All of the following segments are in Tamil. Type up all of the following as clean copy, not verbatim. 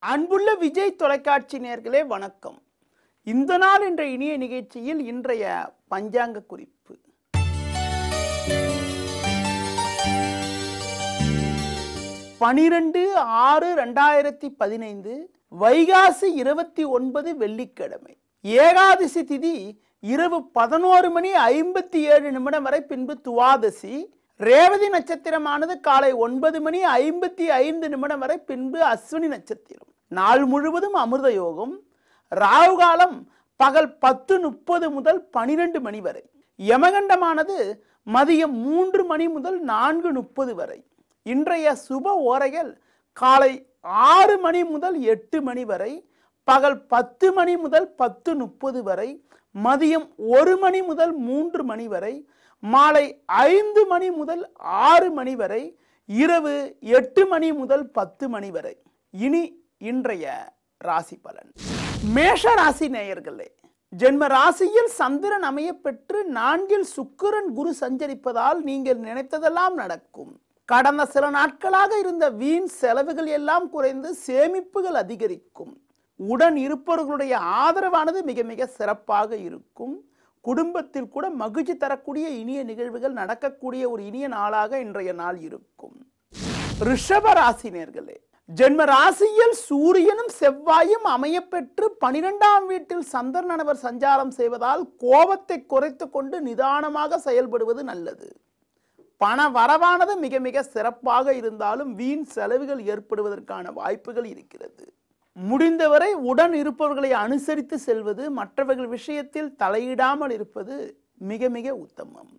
அன்புள்ள விஜய் தொலைக்காட்சி நேயர்களே வணக்கம். இந்த நாள் என்ற இனிய நிகழ்ச்சியில் இன்றைய பஞ்சாங்க குறிப்பு. பனிரெண்டு 6/2015 வைகாசி 29 வெள்ளிக்கிழமை. ஏகாதசி திதி இரவு 11:57 வரை, பின்பு துவாதசி. ரேவதி நட்சத்திரமானது காலை 9:55 வரை, பின்பு அஸ்வினி நட்சத்திரம். நாள் முழுவதும் அமிர்த யோகம். ராகு காலம் பகல் 10:30 முதல் 12 மணி வரை. யமகண்டமானது மதியம் 3 மணி முதல் 4:30 வரை. இன்றைய சுப ஓரைகள் காலை 6 மணி முதல் 8 மணி வரை, பகல் 10 மணி முதல் 10:30 வரை, மதியம் 1 மணி முதல் 3 மணி வரை, மாலை 5 மணி முதல் 6 மணி வரை, இரவு 8 மணி முதல் 10 மணி வரை. இனி இன்றைய ராசி பலன். மேஷ ராசி நேயர்களே, ஜென்ம ராசியில் சந்திரன் அமைய பெற்று 4 சுக்கிரன் குரு சஞ்சரிப்பதால் நீங்கள் நினைத்ததெல்லாம் நடக்கும். கடந்த சில நாட்களாக இருந்த வீண் செலவுகள் எல்லாம் குறைந்து சேமிப்புகள் அதிகரிக்கும். உடன் இருப்பவர்களுடைய ஆதரவானது மிக மிக சிறப்பாக இருக்கும். குடும்பத்தில் கூட மகிழ்ச்சி தரக்கூடிய இனிய நிகழ்வுகள் நடக்கக்கூடிய ஒரு இனிய நாளாக இன்றைய நாள் இருக்கும். ரிஷப ராசினியர்களே, ஜென்ம ராசியில் சூரியனும் செவ்வாயும் அமைய பெற்று 12ஆம் வீட்டில் சந்திரனவர் சஞ்சாரம் செய்வதால் கோபத்தை குறைத்து கொண்டு நிதானமாக செயல்படுவது நல்லது. பண வரவானது மிக மிக சிறப்பாக இருந்தாலும் வீண் செலவுகள் ஏற்படுவதற்கான வாய்ப்புகள் இருக்கிறது. முடிந்தவரை உடன் இருப்பவர்களை அனுசரித்து செல்வது, மற்றவர்கள் விஷயத்தில் தலையிடாமல் இருப்பது மிக மிக உத்தமம்.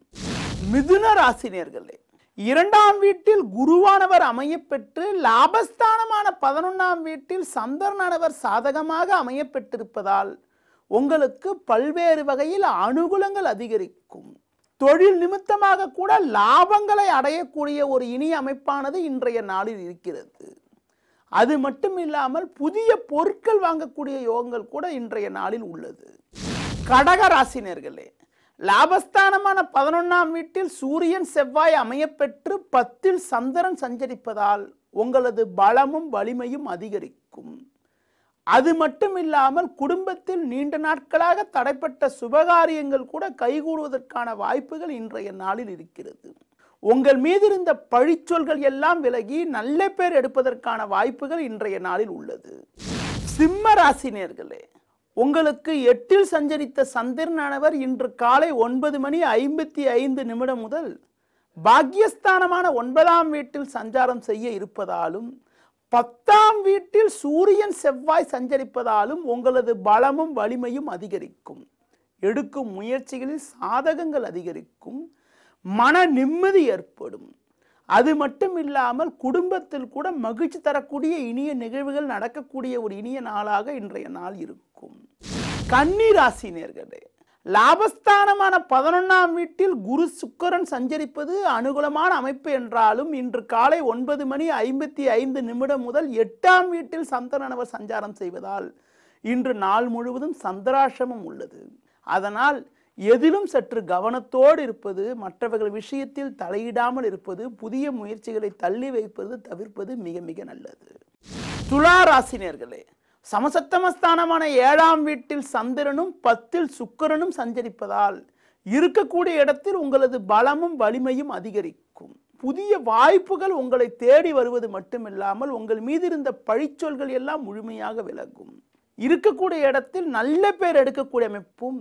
மிதுன ராசினியர்களே, 2ஆம் வீட்டில் குருவானவர் அமைய பெற்று லாபஸ்தானமான 11ஆம் வீட்டில் சந்திரனானவர் சாதகமாக அமைய பெற்றிருப்பதால் உங்களுக்கு பல்வேறு வகையில் அனுகூலங்கள் அதிகரிக்கும். தொழில் நிமித்தமாக கூட லாபங்களை அடையக்கூடிய ஒரு இனிய அமைப்பானது இன்றைய நாளில் இருக்கிறது. அது மட்டும் இல்லாமல் புதிய பொருட்கள் வாங்கக்கூடிய யோகங்கள் கூட இன்றைய நாளில் உள்ளது. கடக ராசினியர்களே, லாபஸ்தானமான 11ஆம் வீட்டில் சூரியன் செவ்வாய் அமைய பெற்று 10இல் சந்திரன் சஞ்சரிப்பதால் உங்களது பலமும் வலிமையும் அதிகரிக்கும். அது மட்டும் இல்லாமல் குடும்பத்தில் நீண்ட நாட்களாக தடைப்பட்ட சுபகாரியங்கள் கூட கைகூடுவதற்கான வாய்ப்புகள் இன்றைய நாளில் இருக்கிறது. உங்கள் மீது இருந்த பழிச்சொல்கள் எல்லாம் விலகி நல்ல பேர் எடுப்பதற்கான வாய்ப்புகள் இன்றைய நாளில் உள்ளது. சிம்ம ராசினியர்களே, உங்களுக்கு 8இல் சஞ்சரித்த சந்திரனானவர் இன்று காலை 9:55 முதல் பாக்கியஸ்தானமான 9ஆம் வீட்டில் சஞ்சாரம் செய்ய இருப்பதாலும் 10ஆம் வீட்டில் சூரியன் செவ்வாய் சஞ்சரிப்பதாலும் உங்களது பலமும் வலிமையும் அதிகரிக்கும். எடுக்கும் முயற்சிகளில் சாதகங்கள் அதிகரிக்கும். மன நிம்மதி ஏற்படும். அது மட்டும் இல்லாமல் குடும்பத்தில் கூட மகிழ்ச்சி தரக்கூடிய இனிய நிகழ்வுகள் நடக்கக்கூடிய ஒரு இனிய நாளாக இன்றைய நாள் இருக்கும். கன்னி ராசினியர்களே, லாபஸ்தானமான 11ஆம் வீட்டில் குரு சுக்கிரன் சஞ்சரிப்பது அனுகூலமான அமைப்பு என்றாலும் இன்று காலை 9:55 முதல் 8ஆம் வீட்டில் சந்திரனவர் சஞ்சாரம் செய்வதால் இன்று நாள் முழுவதும் சந்திராசிரமம் உள்ளது. அதனால் எதிலும் சற்று கவனத்தோடு இருப்பது, மற்றவர்கள் விஷயத்தில் தலையிடாமல் இருப்பது, புதிய முயற்சிகளை தள்ளி வைப்பது தவிர்ப்பது மிக மிக நல்லது. துலா ராசினியர்களே, சமசப்தமஸ்தானமான 7ஆம் வீட்டில் சந்திரனும் 10இல் சுக்கிரனும் சஞ்சரிப்பதால் இருக்கக்கூடிய இடத்தில் உங்களது பலமும் வலிமையும் அதிகரிக்கும். புதிய வாய்ப்புகள் உங்களை தேடி வருவது மட்டுமில்லாமல் உங்கள் மீது இருந்த பழிச்சொல்கள் எல்லாம் முழுமையாக விலகும். இருக்கக்கூடிய இடத்தில் நல்ல பேர் எடுக்கக்கூடிய அமைப்பும்,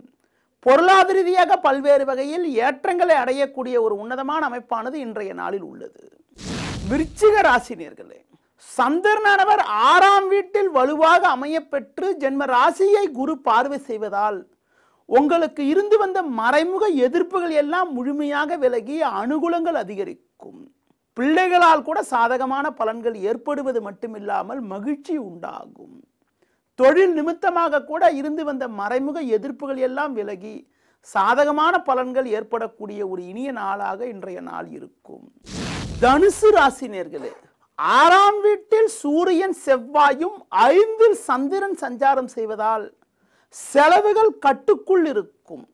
பொருளாதார ரீதியாக பல்வேறு வகையில் ஏற்றங்களை அடையக்கூடிய ஒரு உன்னதமான அமைப்பானது இன்றைய நாளில் உள்ளது. விருச்சிக ராசினியர்களே, சந்திரனானவர் 6ஆம் வீட்டில் வலுவாக அமைய பெற்று ஜென்ம ராசியை குரு பார்வை செய்வதால் உங்களுக்கு இருந்து வந்த மறைமுக எதிர்ப்புகள் எல்லாம் முழுமையாக விலகி அனுகூலங்கள் அதிகரிக்கும். பிள்ளைகளால் கூட சாதகமான பலன்கள் ஏற்படுவது மட்டுமில்லாமல் மகிழ்ச்சி உண்டாகும். தொழில் நிமித்தமாக கூட இருந்து வந்த மறைமுக எதிர்ப்புகள் எல்லாம் விலகி சாதகமான பலன்கள் ஏற்படக்கூடிய ஒரு இனிய நாளாக இன்றைய நாள் இருக்கும். தனுசு ராசினியர்களே, 6ஆம் வீட்டில் சூரியன் செவ்வாயும் 5இல் சந்திரன் சஞ்சாரம் செய்வதால் செலவுகள் கட்டுக்குள் இருக்கும்.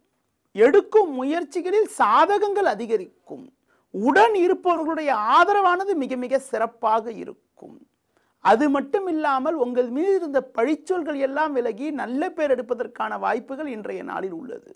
எடுக்கும் முயற்சிகளில் சாதகங்கள் அதிகரிக்கும். உடன் இருப்பவர்களுடைய ஆதரவானது மிக மிக சிறப்பாக இருக்கும். அது மட்டும் இல்லாமல் உங்கள் மீது இருந்த பழிச்சொல்கள் எல்லாம் விலகி நல்ல பேர் எடுப்பதற்கான வாய்ப்புகள் இன்றைய நாளில் உள்ளது.